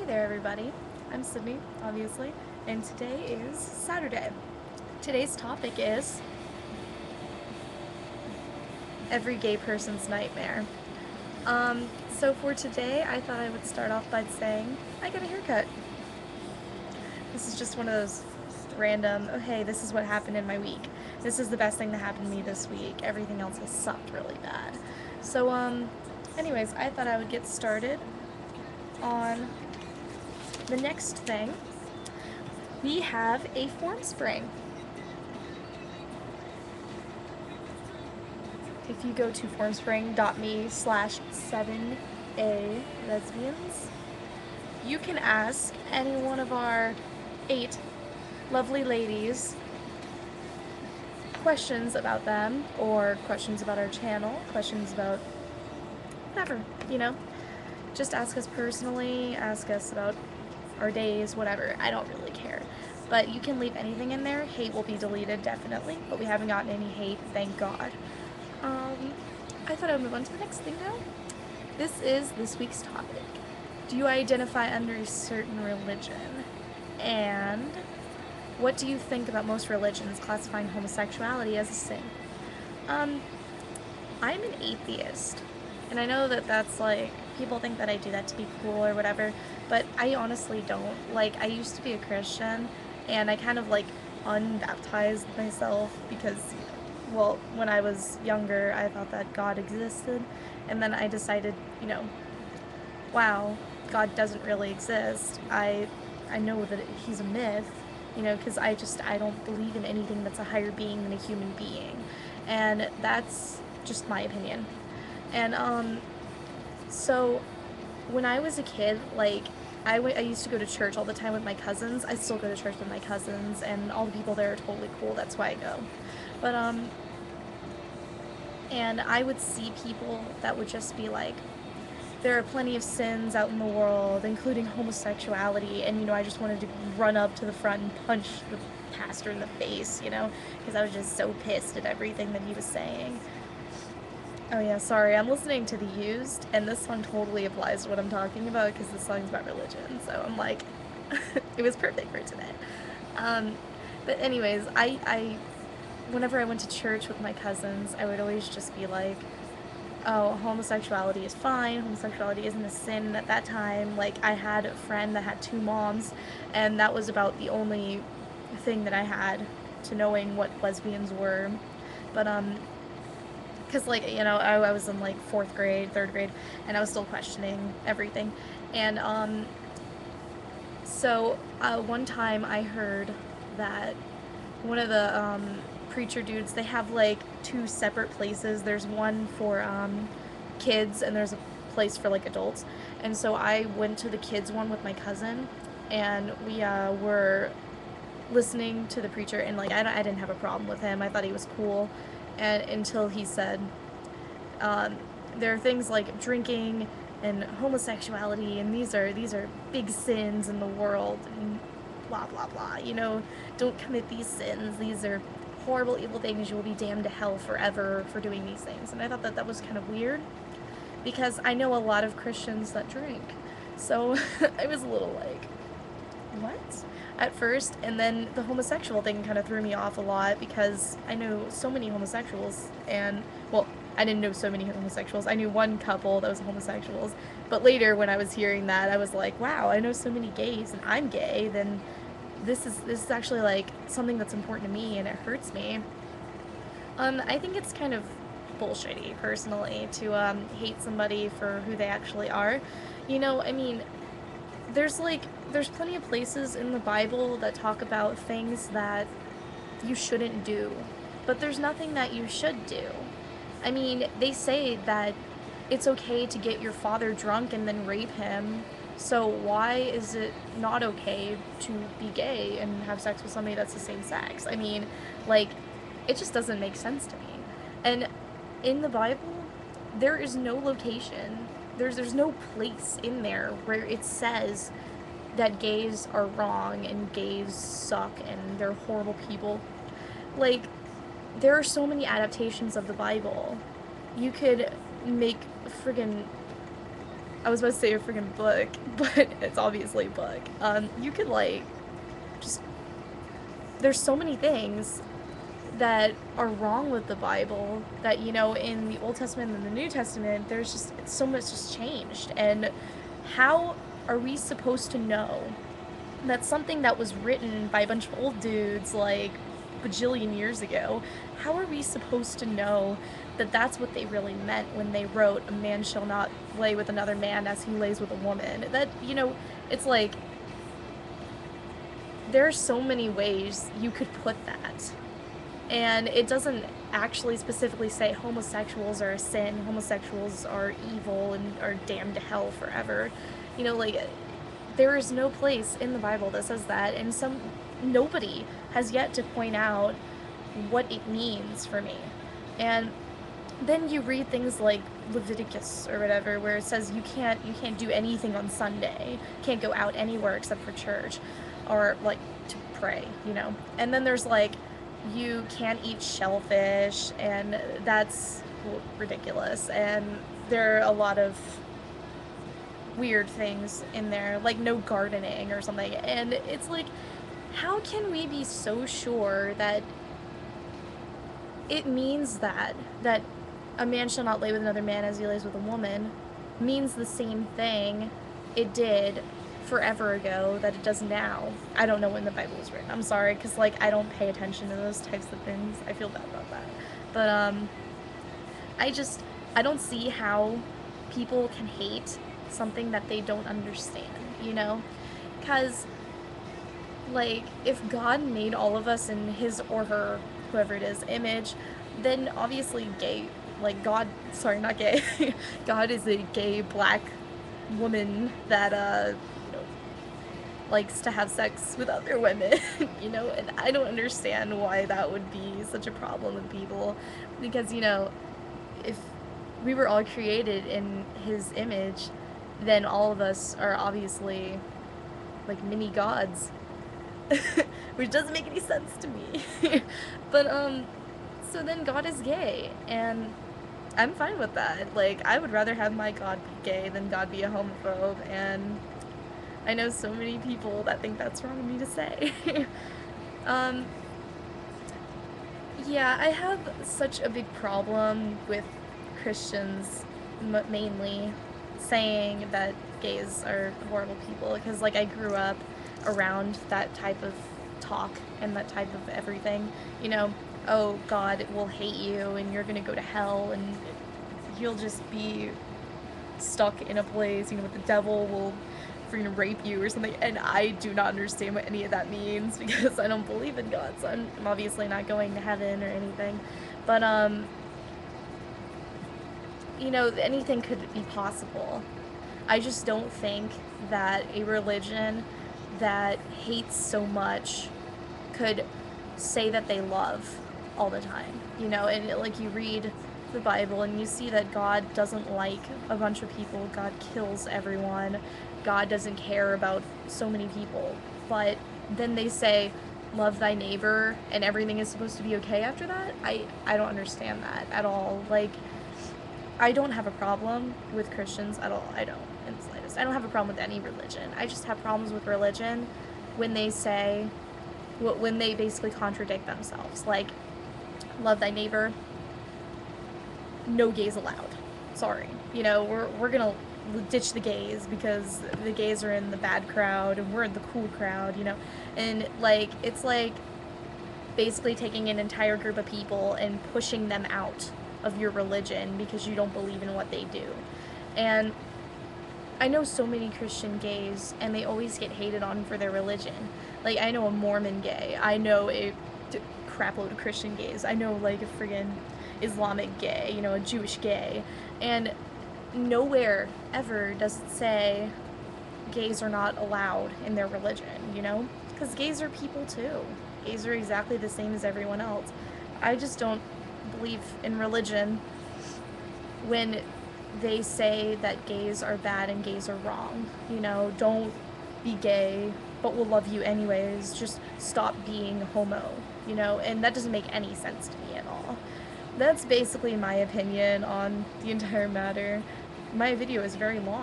Hey there, everybody. I'm Sydney, obviously, and today is Saturday. Today's topic is every gay person's nightmare. So for today, I thought I would start off by saying I got a haircut. This is just one of those random, oh hey, this is what happened in my week. This is the best thing that happened to me this week. Everything else has sucked really bad. So, anyways, I thought I would get started on the next thing. We have a form spring. If you go to formspring.me/7A lesbians, you can ask any one of our 8 lovely ladies questions about them, or questions about our channel, questions about whatever, Just ask us personally, ask us about our days, whatever. I don't really care. But you can leave anything in there. Hate will be deleted, definitely, but we haven't gotten any hate, thank God. I thought I would move on to the next thing now. This is this week's topic. Do you identify under a certain religion? And what do you think about most religions classifying homosexuality as a sin? I'm an atheist, and I know that that's like, people think that I do that to be cool or whatever, but I honestly don't. Like, I used to be a Christian, and I kind of like unbaptized myself because, well, when I was younger, I thought that God existed, and then I decided, wow, God doesn't really exist. I know that he's a myth, because I don't believe in anything that's a higher being than a human being, and that's just my opinion. And so when I was a kid, like, I used to go to church all the time with my cousins. I still go to church with my cousins, and all the people there are totally cool. That's why I go. But and I would see people that would just be like, there are plenty of sins out in the world, including homosexuality, and, I just wanted to run up to the front and punch the pastor in the face, because I was just so pissed at everything that he was saying. Oh yeah, sorry, I'm listening to The Used, and this song totally applies to what I'm talking about, because this song's about religion, so I'm like, it was perfect for today. But anyways, whenever I went to church with my cousins, I would always just be like, oh, homosexuality is fine, homosexuality isn't a sin. And at that time, like, I had a friend that had 2 moms, and that was about the only thing that I had to knowing what lesbians were. But, because, like, I was in, like, 4th grade, 3rd grade, and I was still questioning everything. And, so, one time I heard that one of the, preacher dudes, they have, like, 2 separate places. There's one for, kids, and there's a place for, like, adults. And so I went to the kids one with my cousin, and we, were listening to the preacher, and, like, I didn't have a problem with him. I thought he was cool, and until he said, there are things like drinking and homosexuality, and these are big sins in the world, and blah blah blah, don't commit these sins, these are horrible, evil things, you will be damned to hell forever for doing these things. And I thought that was kind of weird, because I know a lot of Christians that drink, so I was a little like, what? At first, and then the homosexual thing kind of threw me off a lot, because I know so many homosexuals, and, well, I didn't know so many homosexuals. I knew one couple that was homosexuals, but later when I was hearing that, I was like, wow, I know so many gays, and I'm gay, then this is actually, like, something that's important to me, and it hurts me. I think it's kind of bullshitty, personally, to hate somebody for who they actually are. I mean, there's plenty of places in the Bible that talk about things that you shouldn't do, but there's nothing that you should do. I mean, they say that it's okay to get your father drunk and then rape him, so why is it not okay to be gay and have sex with somebody that's the same sex? I mean, like, it just doesn't make sense to me. And in the Bible, there is no location, there's no place in there where it says that gays are wrong and gays suck and they're horrible people. Like, there are so many adaptations of the Bible. You could make friggin' I was about to say a freaking book, but it's obviously a book. You could like just there's so many things that are wrong with the Bible that, you know, in the Old Testament and the New Testament, there's just so much just changed. And how are we supposed to know that something that was written by a bunch of old dudes like bajillion years ago, how are we supposed to know that that's what they really meant when they wrote a man shall not lay with another man as he lays with a woman? That, you know, it's like there are so many ways you could put that. And it doesn't actually specifically say homosexuals are a sin, homosexuals are evil and are damned to hell forever. You know, like there is no place in the Bible that says that, and nobody has yet to point out what it means for me. And then you read things like Leviticus or whatever, where it says you can't do anything on Sunday, can't go out anywhere except for church, or like to pray, you know. And then there's like you can't eat shellfish, and that's ridiculous. And there are a lot of weird things in there, like no gardening or something. And it's like, how can we be so sure that it means that a man shall not lay with another man as he lays with a woman means the same thing it did forever ago that it does now? I don't know when the Bible was written. I'm sorry, because like I don't pay attention to those types of things. I feel bad about that. But I don't see how people can hate something that they don't understand, you know? Because like if God made all of us in his or her, whoever it is, image, then obviously gay, like God, sorry, not gay, God is a gay black woman that you know, likes to have sex with other women, you know. And I don't understand why that would be such a problem with people, because, you know, if we were all created in his image, then all of us are obviously like mini gods, which doesn't make any sense to me. But so then God is gay, and I'm fine with that. Like, I would rather have my God be gay than God be a homophobe, and I know so many people that think that's wrong of me to say. um, yeah, I have such a big problem with Christians mainly saying that gays are horrible people, because like I grew up around that type of talk and that type of everything, you know. Oh, God will hate you and you're gonna go to hell and you'll just be stuck in a place, you know, with the devil will freaking rape you or something. And I do not understand what any of that means, because I don't believe in God, so I'm obviously not going to heaven or anything. But you know, anything could be possible. I just don't think that a religion that hates so much could say that they love all the time, you know. And like you read the Bible and you see that God doesn't like a bunch of people, God kills everyone, God doesn't care about so many people, but then they say love thy neighbor and everything is supposed to be okay after that. I don't understand that at all. Like, I don't have a problem with Christians at all. I don't, in the slightest. I don't have a problem with any religion. I just have problems with religion when they say, when they basically contradict themselves. Like, love thy neighbor, no gays allowed. Sorry. You know, we're gonna ditch the gays because the gays are in the bad crowd and we're in the cool crowd, you know. And like, it's like basically taking an entire group of people and pushing them out of your religion because you don't believe in what they do. And I know so many Christian gays, and they always get hated on for their religion. Like, I know a Mormon gay, I know a crapload of Christian gays, I know like a friggin' Islamic gay, you know, a Jewish gay, and nowhere ever does it say gays are not allowed in their religion, you know? Because gays are people too. Gays are exactly the same as everyone else. I just don't believe in religion when they say that gays are bad and gays are wrong. You know, don't be gay, but we'll love you anyways. Just stop being homo, you know? And that doesn't make any sense to me at all. That's basically my opinion on the entire matter. My video is very long.